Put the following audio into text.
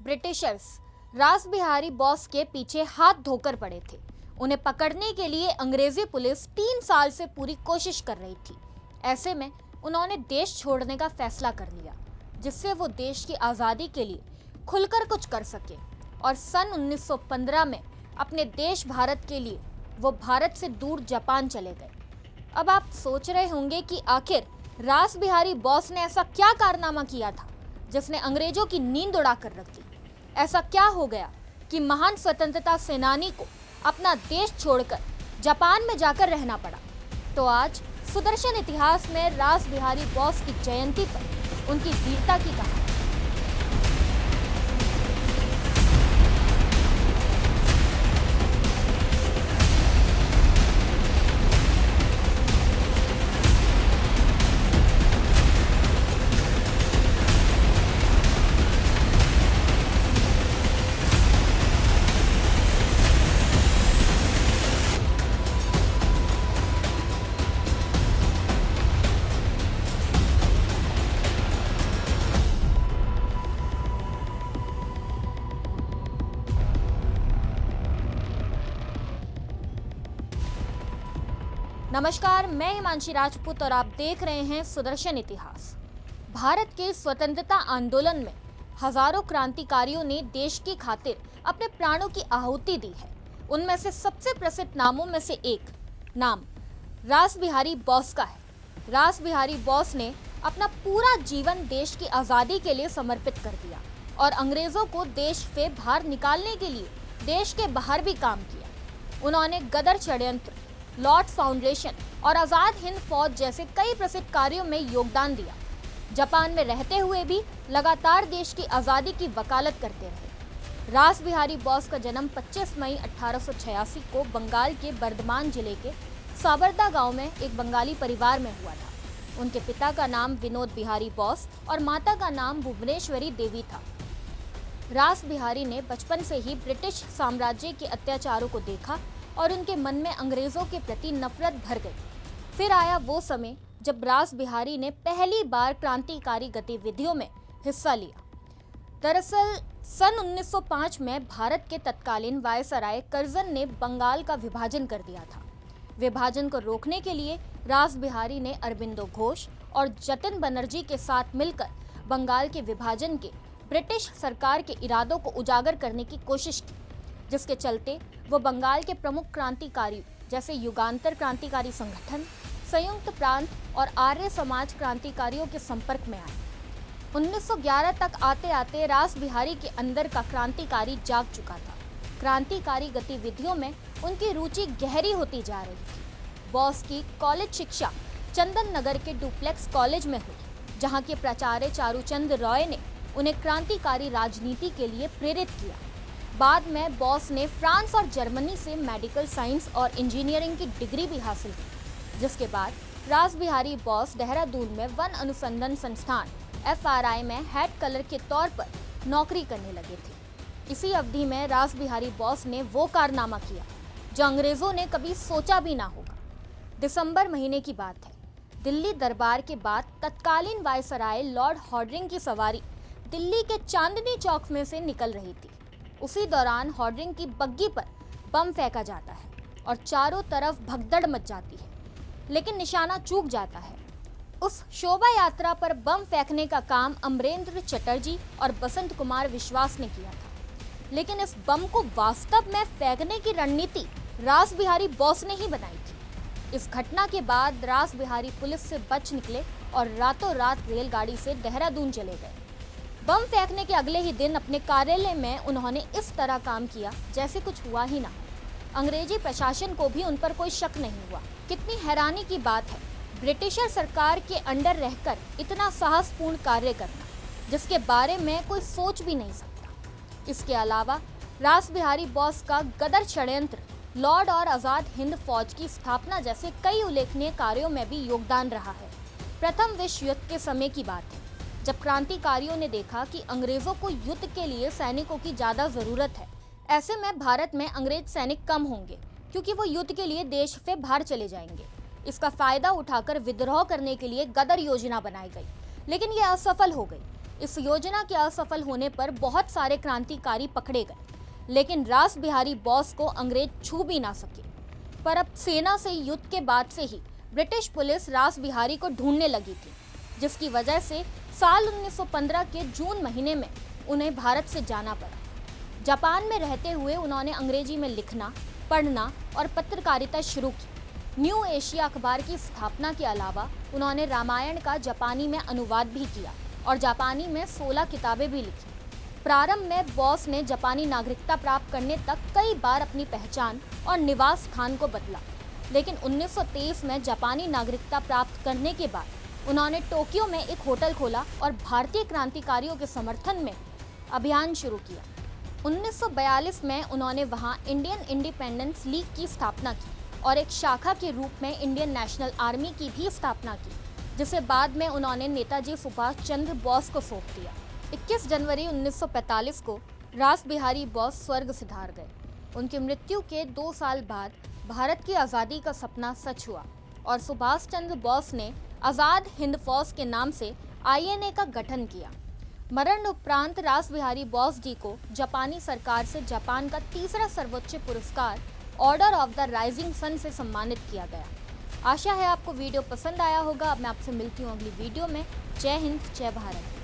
Britishers रास बिहारी बोस के पीछे हाथ धोकर पड़े थे। उन्हें पकड़ने के लिए अंग्रेजी पुलिस 3 साल से पूरी कोशिश कर रही थी। ऐसे में उन्होंने देश छोड़ने का फैसला कर लिया, जिससे वो देश की आज़ादी के लिए खुलकर कुछ कर सके। और सन 1915 में अपने देश भारत के लिए वो भारत से दूर जापान चले गए। अब आप सोच रहे होंगे कि आखिर रास बिहारी बोस ने ऐसा क्या कारनामा किया था जिसने अंग्रेजों की नींद उड़ा कर रख दी। ऐसा क्या हो गया कि महान स्वतंत्रता सेनानी को अपना देश छोड़कर जापान में जाकर रहना पड़ा। तो आज सुदर्शन इतिहास में रास बिहारी बोस की जयंती पर उनकी वीरता की कहानी। नमस्कार, मैं हिमांशी राजपूत और आप देख रहे हैं सुदर्शन इतिहास। भारत के स्वतंत्रता आंदोलन में हजारों क्रांतिकारियों ने देश की खातिर अपने प्राणों की आहुति दी है। उनमें से सबसे प्रसिद्ध नामों में से एक नाम रास बिहारी बोस का है। रास बिहारी बोस ने अपना पूरा जीवन देश की आज़ादी के लिए समर्पित कर दिया और अंग्रेजों को देश से बाहर निकालने के लिए देश के बाहर भी काम किया। उन्होंने गदर षड्यंत्र, लॉर्ड फाउंडेशन और आज़ाद हिंद फौज जैसे कई प्रसिद्ध कार्यों में योगदान दिया। जापान में रहते हुए भी लगातार देश की आज़ादी की वकालत करते रहे। रास बिहारी बोस का जन्म 25 मई 1886 को बंगाल के बर्धमान जिले के साबरदा गांव में एक बंगाली परिवार में हुआ था। उनके पिता का नाम विनोद बिहारी बोस और माता का नाम भुवनेश्वरी देवी था। रास बिहारी ने बचपन से ही ब्रिटिश साम्राज्य के अत्याचारों को देखा और उनके मन में अंग्रेजों के प्रति नफरत भर गई। फिर आया वो समय जब रास बिहारी ने पहली बार क्रांतिकारी गतिविधियों में हिस्सा लिया। दरअसल सन 1905 में भारत के तत्कालीन वायसराय कर्जन ने बंगाल का विभाजन कर दिया था। विभाजन को रोकने के लिए रास बिहारी ने अरबिंदो घोष और जतिन बनर्जी के साथ मिलकर बंगाल के विभाजन के ब्रिटिश सरकार के इरादों को उजागर करने की कोशिश की, जिसके चलते वो बंगाल के प्रमुख क्रांतिकारी जैसे युगांतर क्रांतिकारी संगठन, संयुक्त प्रांत और आर्य समाज क्रांतिकारियों के संपर्क में आए। 1911 तक आते आते रास बिहारी के अंदर का क्रांतिकारी जाग चुका था। क्रांतिकारी गतिविधियों में उनकी रुचि गहरी होती जा रही थी। बोस की कॉलेज शिक्षा चंदन नगर के डुप्लेक्स कॉलेज में हुई, जहाँ के प्राचार्य चारूचंद रॉय ने उन्हें क्रांतिकारी राजनीति के लिए प्रेरित किया। बाद में बोस ने फ्रांस और जर्मनी से मेडिकल साइंस और इंजीनियरिंग की डिग्री भी हासिल की, जिसके बाद रास बिहारी बोस देहरादून में वन अनुसंधान संस्थान FRI में हेड कलर के तौर पर नौकरी करने लगे थे। इसी अवधि में रास बिहारी बोस ने वो कारनामा किया जो अंग्रेजों ने कभी सोचा भी ना होगा। दिसंबर महीने की बात है। दिल्ली दरबार के बाद तत्कालीन वायसराय लॉर्ड हॉर्डिंग की सवारी दिल्ली के चांदनी चौक में से निकल रही थी। उसी दौरान हॉर्डिंग की बग्गी पर बम फेंका जाता है और चारों तरफ भगदड़ मच जाती है, लेकिन निशाना चूक जाता है। उस शोभा यात्रा पर बम फेंकने का काम अमरेंद्र चटर्जी और बसंत कुमार विश्वास ने किया था, लेकिन इस बम को वास्तव में फेंकने की रणनीति रास बिहारी बोस ने ही बनाई थी। इस घटना के बाद रास बिहारी पुलिस से बच निकले और रातों रात रेलगाड़ी से देहरादून चले गए। बम फेंकने के अगले ही दिन अपने कार्यालय में उन्होंने इस तरह काम किया जैसे कुछ हुआ ही ना। अंग्रेजी प्रशासन को भी उन पर कोई शक नहीं हुआ। कितनी हैरानी की बात है, ब्रिटिशर सरकार के अंडर रहकर इतना साहसपूर्ण कार्य करना, जिसके बारे में कोई सोच भी नहीं सकता। इसके अलावा रास बिहारी बोस का गदर षड्यंत्र, लॉर्ड और आज़ाद हिंद फौज की स्थापना जैसे कई उल्लेखनीय कार्यों में भी योगदान रहा है। प्रथम विश्व युद्ध के समय की बात है, जब क्रांतिकारियों ने देखा कि अंग्रेजों को युद्ध के लिए सैनिकों की ज़्यादा ज़रूरत है। ऐसे में भारत में अंग्रेज सैनिक कम होंगे, क्योंकि वो युद्ध के लिए देश से बाहर चले जाएंगे। इसका फायदा उठाकर विद्रोह करने के लिए गदर योजना बनाई गई, लेकिन ये असफल हो गई। इस योजना के असफल होने पर बहुत सारे क्रांतिकारी पकड़े गए, लेकिन रास बिहारी बोस को अंग्रेज छू भी ना सके। पर अब सेना से युद्ध के बाद से ही ब्रिटिश पुलिस रास बिहारी को ढूंढने लगी थी, जिसकी वजह से साल 1915 के जून महीने में उन्हें भारत से जाना पड़ा। जापान में रहते हुए उन्होंने अंग्रेजी में लिखना, पढ़ना और पत्रकारिता शुरू की। न्यू एशिया अखबार की स्थापना के अलावा उन्होंने रामायण का जापानी में अनुवाद भी किया और जापानी में 16 किताबें भी लिखी। प्रारंभ में बोस ने जापानी नागरिकता प्राप्त करने तक कई बार अपनी पहचान और निवास स्थान को बदला, लेकिन 1923 में जापानी नागरिकता प्राप्त करने के बाद उन्होंने टोक्यो में एक होटल खोला और भारतीय क्रांतिकारियों के समर्थन में अभियान शुरू किया। 1942 में उन्होंने वहां इंडियन इंडिपेंडेंस लीग की स्थापना की और एक शाखा के रूप में इंडियन नेशनल आर्मी की भी स्थापना की, जिसे बाद में उन्होंने नेताजी सुभाष चंद्र बोस को सौंप दिया। 21 जनवरी 1945 को रास बिहारी बोस स्वर्ग सिधार गए। उनकी मृत्यु के 2 साल बाद भारत की आज़ादी का सपना सच हुआ और सुभाष चंद्र बोस ने आज़ाद हिंद फौज के नाम से INA का गठन किया। मरण उपरांत रास बिहारी बोस जी को जापानी सरकार से जापान का तीसरा सर्वोच्च पुरस्कार Order of the Rising Sun से सम्मानित किया गया। आशा है आपको वीडियो पसंद आया होगा। अब मैं आपसे मिलती हूँ अगली वीडियो में। जय हिंद, जय भारत।